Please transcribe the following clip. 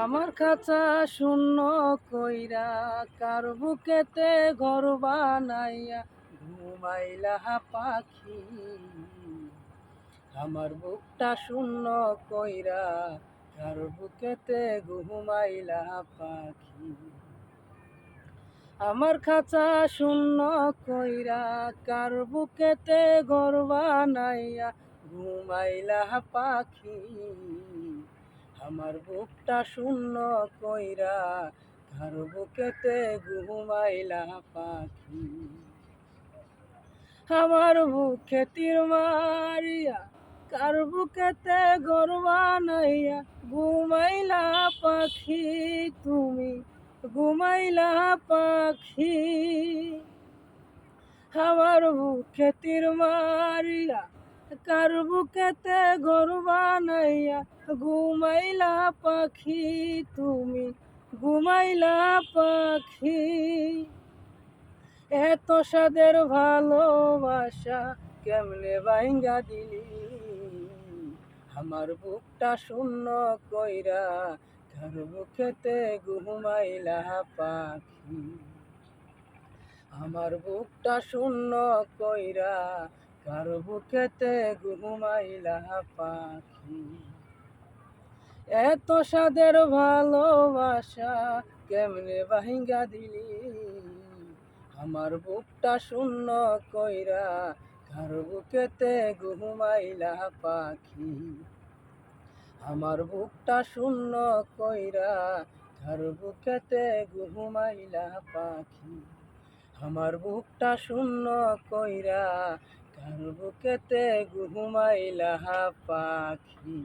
আমার খাঁচা শূন্য কইরা কার বুকেতে ঘর বানাইয়া ঘুমাইলা পাখি। আমার বুকটা শূন্য কইরা কার বুকেতে ঘুমাইলা পাখি। আমার খাঁচা শূন্য কইরা কার বুকেতে ঘর বানাইয়া ঘুমাইলা পাখি। আমার বুকটা শূন্য কইরা কার বুকেতে ঘুমাইলা পাখি। আমার বুকে তীর মারিয়া কার বুকেতে ঘর বানাইয়া ঘুমাইলা পাখি। তুমি ঘুমাইলা পাখি। আমার বুকে তীর মারিয়া কার বুকেতে ঘর বানাইয়া ঘুমাইলা পাখি। তুমি ঘুমাইলা পাখি। এত সাদের ভালোবাসা কেমনে ভাইঙ্গা দিলি। আমার বুকটা শূন্য কইরা কার বুকেতে ঘুমাইলা পাখি। আমার বুকটা শূন্য কইরা কার বুকেতে ঘুমাইলা পাখি। এত সাদের ভালোবাসা কেমনে ভাইঙ্গা দিলি। আমার বুকটা শূন্য কইরা কার বুকেতে ঘুমাইলা পাখি। আমার বুকটা শূন্য কইরা কার বুকেতে ঘুমাইলা পাখি। আমার বুকটা শূন্য কইরা কার বুকেতে ঘুমাইলা পাখি।